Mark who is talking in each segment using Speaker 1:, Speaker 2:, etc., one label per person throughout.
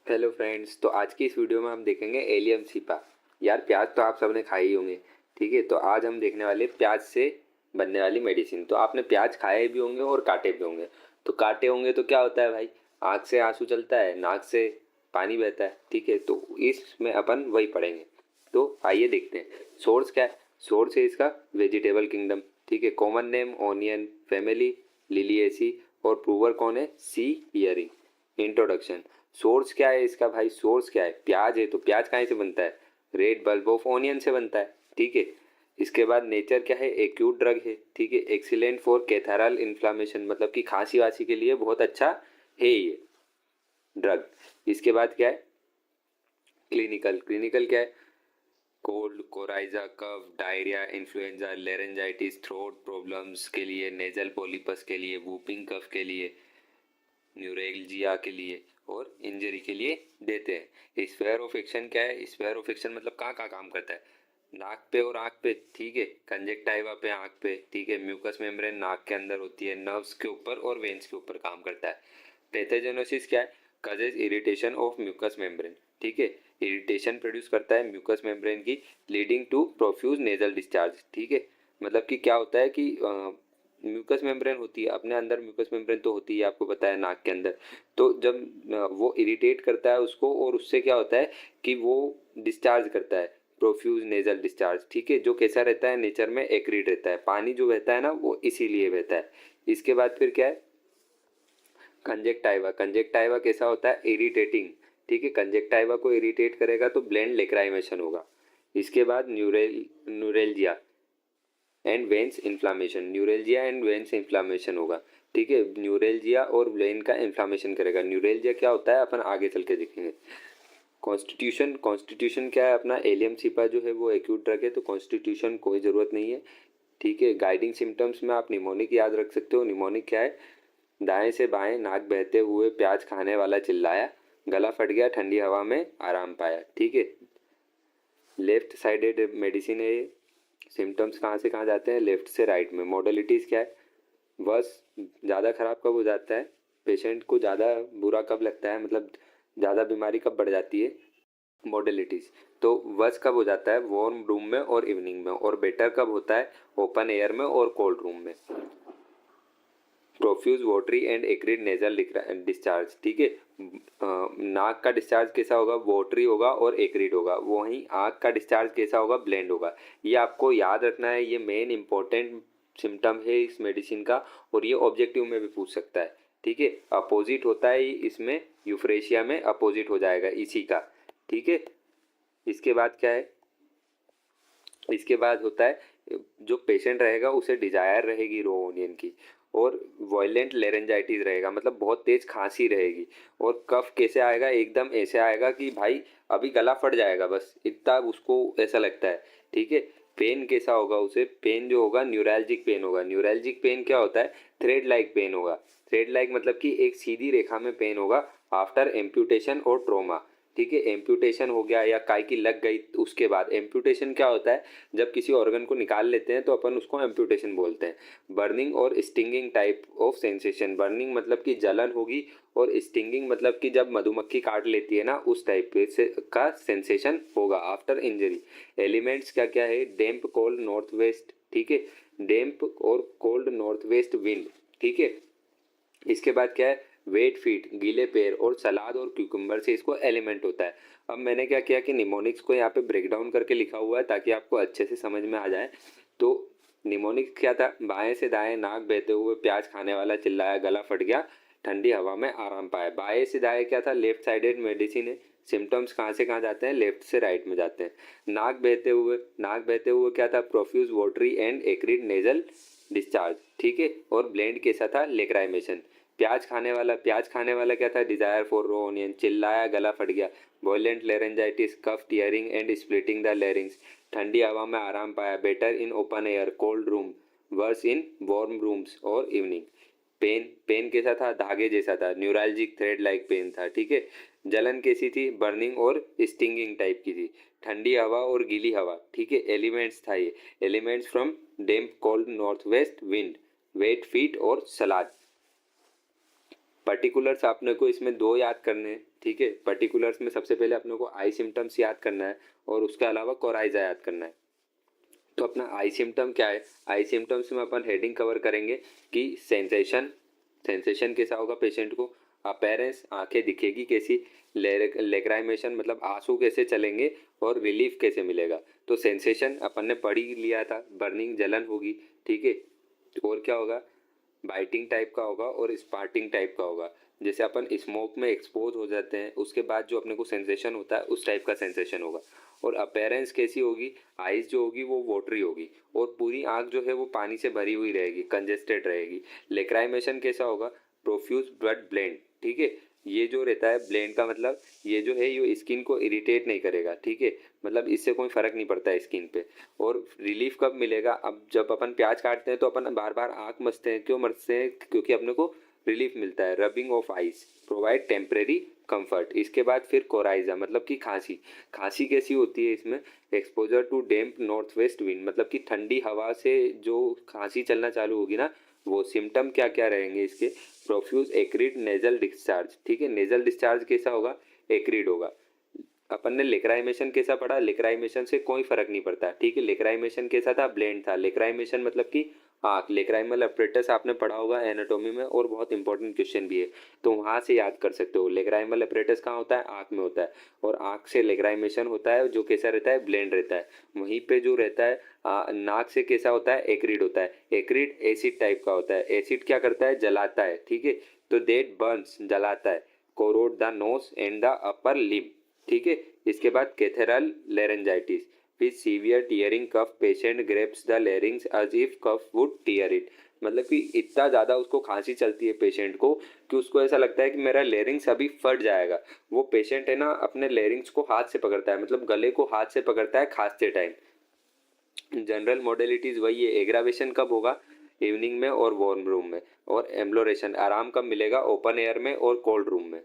Speaker 1: Hello friends, तो आज की इस वीडियो में हम देखेंगे एलियम सीपा। यार प्याज तो आप सबने खाए ही होंगे। ठीक है, तो आज हम देखने वाले प्याज से बनने वाली मेडिसिन। तो आपने प्याज खाए भी होंगे और काटे भी होंगे। तो काटे होंगे तो क्या होता है भाई, आँख से आंसू चलता है, नाक से पानी बहता है। ठीक है, तो इसमें अपन वही पढ़ेंगे। तो आइए देखते हैं सोर्स क्या है। सोर्स है इसका वेजिटेबल किंगडम। ठीक है, common name onion family, Liliaceae, और प्रूवर कौन है, सी हियरिंग। इंट्रोडक्शन। सोर्स क्या है इसका भाई, सोर्स क्या है, प्याज है। तो प्याज कहाँ से बनता है, रेड बल्ब ऑफ ऑनियन से बनता है। ठीक है, इसके बाद नेचर क्या है, एक्यूट ड्रग है। ठीक है, एक्सीलेंट फॉर कैथारल इन्फ्लामेशन, मतलब कि खांसी वासी के लिए बहुत अच्छा है ये ड्रग। इसके बाद क्या है, क्लिनिकल। क्लिनिकल क्या है, cold, coryza, cough, diarrhoea, influenza, laryngitis, throat problems के लिए, नेजल पॉलिपस के लिए, वूपिंग कफ के लिए, न्यूरेल्जिया के लिए और इंजरी के लिए देते हैं। स्फेयर ऑफ एक्शन क्या है, स्फेयर ऑफ एक्शन मतलब कहाँ कहाँ काम करता है, नाक पे और आँख पे। ठीक है, कंजेक्टाइवा पे, आँख पे। ठीक है, म्यूकस मेम्ब्रेन नाक के अंदर होती है, नर्व्स के ऊपर और वेन्स के ऊपर काम करता है। पैथोजेनोसिस क्या है, causes irritation of mucous membrane. ठीक है, इरिटेशन प्रोड्यूस करता है म्यूकस मेम्ब्रेन की, leading to profuse nasal discharge. ठीक है, मतलब कि क्या होता है कि म्यूकस मेम्ब्रेन होती है अपने अंदर, म्यूकस मेम्ब्रेन तो होती है आपको पता है नाक के अंदर। तो जब वो इरिटेट करता है उसको, और उससे क्या होता है कि वो डिस्चार्ज करता है प्रोफ्यूज नेजल डिस्चार्ज। ठीक है, जो कैसा रहता है नेचर में, एक्रीड रहता है, पानी जो बहता है ना वो इसीलिए बहता है। इसके बाद फिर क्या है, कंजेक्टाइवा। कंजेक्टाइवा कैसा होता है, इरिटेटिंग। ठीक है, कंजेक्टाइवा को इरिटेट करेगा तो ब्लेंड लेक्राइमेशन होगा। इसके बाद neuralgia and veins inflammation, neuralgia and veins inflammation होगा। ठीक है, न्यूरेल्जिया और वेन का इन्फ्लामेशन करेगा। न्यूरेल्जिया क्या होता है अपन आगे चल के देखेंगे। कॉन्स्टिट्यूशन। कॉन्स्टिट्यूशन क्या है अपना, एलियम सिपा जो है वो एक्यूट ड्रग है, तो कॉन्स्टिट्यूशन कोई ज़रूरत नहीं है। ठीक है, गाइडिंग सिम्टम्स में आप निमोनिक याद रख सकते हो। निमोनिक क्या है, दाएं से बाएं नाक बहते हुए, प्याज खाने वाला चिल्लाया, गला फट गया, ठंडी हवा में आराम पाया। ठीक है, लेफ्ट साइडेड मेडिसिन है ये। सिम्टम्स कहाँ से कहाँ जाते हैं, लेफ्ट से राइट में। मॉडलिटीज़ क्या है, बस ज़्यादा ख़राब कब हो जाता है, पेशेंट को ज़्यादा बुरा कब लगता है, मतलब ज़्यादा बीमारी कब बढ़ जाती है, मॉडलिटीज़। तो वर्स कब हो जाता है, वार्म रूम में और इवनिंग में। और बेटर कब होता है, ओपन एयर में और कोल्ड रूम में। Profuse watery and acrid nasal discharge. ठीक है, नाक का डिस्चार्ज कैसा होगा, वाटरी होगा और एक्रिड होगा। वहीं आँख का डिस्चार्ज कैसा होगा, ब्लेंड होगा। ये आपको याद रखना है, ये मेन इंपॉर्टेंट सिम्टम है इस मेडिसिन का, और ये ऑब्जेक्टिव में भी पूछ सकता है। ठीक है, अपोजिट होता है इसमें, यूफ्रेशिया में अपोजिट हो जाएगा इसी का। ठीक है, इसके बाद क्या है, इसके बाद होता है जो पेशेंट रहेगा उसे डिजायर रहेगी रो ओनियन की, और वायलेंट लेरेंजाइटिस रहेगा, मतलब बहुत तेज खांसी रहेगी। और कफ कैसे आएगा, एकदम ऐसे आएगा कि भाई अभी गला फट जाएगा, बस इतना उसको ऐसा लगता है। ठीक है, पेन कैसा होगा उसे, पेन जो होगा न्यूरैल्जिक पेन होगा। न्यूरैल्जिक पेन क्या होता है, थ्रेड लाइक पेन होगा। थ्रेड लाइक मतलब कि एक सीधी रेखा में पेन होगा आफ्टर एम्प्यूटेशन और ट्रोमा। ठीक है, एम्प्यूटेशन हो गया या काय की लग गई, तो उसके बाद एम्प्यूटेशन क्या होता है, जब किसी ऑर्गन को निकाल लेते हैं तो अपन उसको एम्प्यूटेशन बोलते हैं। बर्निंग और stinging type of sensation, burning मतलब कि जलन होगी, और स्टिंगिंग मतलब कि जब मधुमक्खी काट लेती है ना, उस टाइप से का सेंसेशन होगा आफ्टर इंजरी। एलिमेंट्स क्या क्या है, डेम्प कोल्ड नॉर्थ वेस्ट। ठीक है, डेम्प और कोल्ड नॉर्थ वेस्ट विंड। ठीक है, इसके बाद क्या है, वेट फीट, गीले पैर, और सलाद और क्यूकम्बर से इसको एलिमेंट होता है। अब मैंने क्या किया कि निमोनिक्स को यहाँ पे ब्रेक डाउन करके लिखा हुआ है ताकि आपको अच्छे से समझ में आ जाए। तो निमोनिक्स क्या था, बाएं से दाएं नाक बहते हुए, प्याज खाने वाला चिल्लाया, गला फट गया, ठंडी हवा में आराम पाया। बाएं से दाएं क्या था, लेफ्ट साइडेड मेडिसिन है। सिम्टम्स कहाँ से कहाँ जाते हैं, लेफ्ट से राइट में जाते हैं। नाक बहते हुए, नाक बहते हुए क्या था, profuse watery and acrid nasal discharge. ठीक है, और ब्लेंड कैसा था, लेक्राइमेशन। प्याज खाने वाला, प्याज खाने वाला क्या था, डिजायर फॉर रो ऑनियन, चिल्लाया, गला फट गया, violent laryngitis, cough tearing and splitting the larynx, ठंडी हवा में आराम पाया, better in open air cold room, worse in warm rooms और इवनिंग। पेन, पेन कैसा था, धागे जैसा था, न्यूरल्जिक थ्रेड लाइक पेन था। ठीक है, जलन कैसी थी, बर्निंग और स्टिंगिंग टाइप की थी, ठंडी हवा और गीली हवा। ठीक है, एलिमेंट्स था ये, elements from damp cold north west wind, wet feet और सलाद। पर्टिकुलर्स अपने को इसमें 2 याद करने हैं, ठीक है। पर्टिकुलर्स में सबसे पहले अपने को आई सिम्टम्स याद करना है और उसके अलावा कोराइजा याद करना है। तो अपना आई सिम्टम क्या है, आई सिम्टम्स में अपन हेडिंग कवर करेंगे कि सेंसेशन कैसा होगा पेशेंट को, अपेरेंस आंखें दिखेगी कैसी, लेक्राइमेशन मतलब आंसू कैसे चलेंगे और रिलीफ कैसे मिलेगा। तो सेंसेशन अपन ने पढ़ ही लिया था, बर्निंग जलन होगी, ठीक है। और क्या होगा, बाइटिंग टाइप का होगा और स्पार्टिंग टाइप का होगा। जैसे अपन स्मोक में एक्सपोज हो जाते हैं उसके बाद जो अपने को सेंसेशन होता है उस टाइप का सेंसेशन होगा। और अपेरेंस कैसी होगी, आइज जो होगी वो वाटरी होगी और पूरी आंख जो है वो पानी से भरी हुई रहेगी, कंजेस्टेड रहेगी। लेक्राइमेशन कैसा होगा, प्रोफ्यूज ब्लड ब्लेंड, ठीक है। ये जो रहता है ब्लेंड का मतलब ये जो है ये स्किन को इरिटेट नहीं करेगा, ठीक है, मतलब इससे कोई फर्क नहीं पड़ता है स्किन पे। और रिलीफ कब मिलेगा, अब जब अपन प्याज काटते हैं तो अपन बार बार आंख मसते हैं, क्यों मसते हैं, क्योंकि अपने को रिलीफ मिलता है। Rubbing of eyes provide temporary comfort. इसके बाद फिर कोराइजा मतलब कि खांसी। खांसी कैसी होती है इसमें, exposure to damp north west wind मतलब कि ठंडी हवा से जो खांसी चलना चालू होगी ना, वो सिम्टम क्या क्या रहेंगे इसके, प्रोफ्यूज एक्रिड नेजल डिस्चार्ज, ठीक है। नेजल डिस्चार्ज कैसा होगा, एक्रिड होगा। अपन ने लेक्राइमेशन कैसा पढ़ा, लेक्राइमेशन से कोई फर्क नहीं पड़ता, ठीक है। लेक्राइमेशन कैसा था, ब्लेंड था। लेक्राइमेशन मतलब कि आँख, लेक्राइमल एपरेटस आपने पढ़ा होगा एनाटोमी में और बहुत इंपॉर्टेंट क्वेश्चन भी है, तो वहाँ से याद कर सकते हो। लेक्राइमल एपरेटस कहाँ होता है, आँख में होता है और आँख से लेक्राइमेशन होता है जो कैसा रहता है, ब्लेंड रहता है। वहीं पे जो रहता है नाक से कैसा होता है, एक्रिड होता है। एक्रिड एसिड टाइप का होता है। एसिड क्या करता है, जलाता है, ठीक है। तो दैट बर्न्स जलाता है, corrode the nose and the upper lip, ठीक है। इसके बाद catarrhal laryngitis with severe tearing cough, patient grasps the larynx as if cough would tear it. मतलब कि इतना ज़्यादा उसको खांसी चलती है पेशेंट को कि उसको ऐसा लगता है कि मेरा लेरिंग्स अभी फट जाएगा। वो पेशेंट है ना अपने लेरिंग्स को हाथ से पकड़ता है, मतलब गले को हाथ से पकड़ता है खांसते टाइम। जनरल मॉडलिटीज वही है। एग्रावेशन कब होगा, इवनिंग में और वार्म रूम में। और एम्ब्लोरेशन आराम कब मिलेगा, ओपन एयर में और कोल्ड रूम में।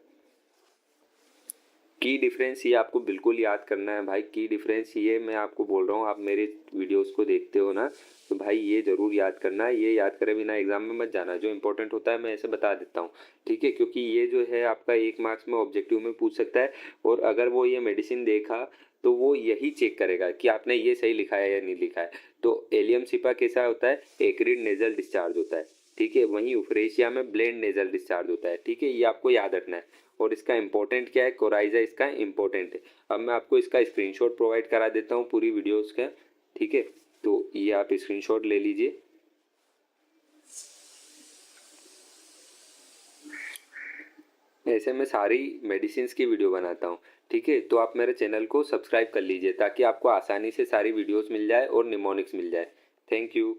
Speaker 1: की डिफरेंस ये आपको बिल्कुल याद करना है भाई। की डिफरेंस ये मैं आपको बोल रहा हूँ, आप मेरे वीडियोस को देखते हो ना, तो भाई ये जरूर याद करना है। ये याद करे बिना एग्जाम में मत जाना। जो इंपॉर्टेंट होता है मैं ऐसे बता देता हूँ, ठीक है, क्योंकि ये जो है आपका 1 मार्क्स में ऑब्जेक्टिव में पूछ सकता है। और अगर वो ये मेडिसिन देखा तो वो यही चेक करेगा कि आपने ये सही लिखा है या नहीं लिखा है। तो एलियम सिपा कैसा होता है, एक्रिड नेजल डिस्चार्ज होता है, ठीक है। वहीं यूफ्रेशिया में ब्लेंड नेजल डिस्चार्ज होता है, ठीक है। ये आपको याद रखना है। और इसका इंपॉर्टेंट क्या है, कोराइजा इसका इंपॉर्टेंट है। अब मैं आपको इसका स्क्रीनशॉट प्रोवाइड करा देता हूँ पूरी वीडियोस का, ठीक है। तो ये आप स्क्रीनशॉट ले लीजिए। ऐसे मैं सारी मेडिसिन की वीडियो बनाता हूँ, ठीक है। तो आप मेरे चैनल को सब्सक्राइब कर लीजिए ताकि आपको आसानी से सारी वीडियोस मिल जाए और निमोनिक्स मिल जाए। Thank you.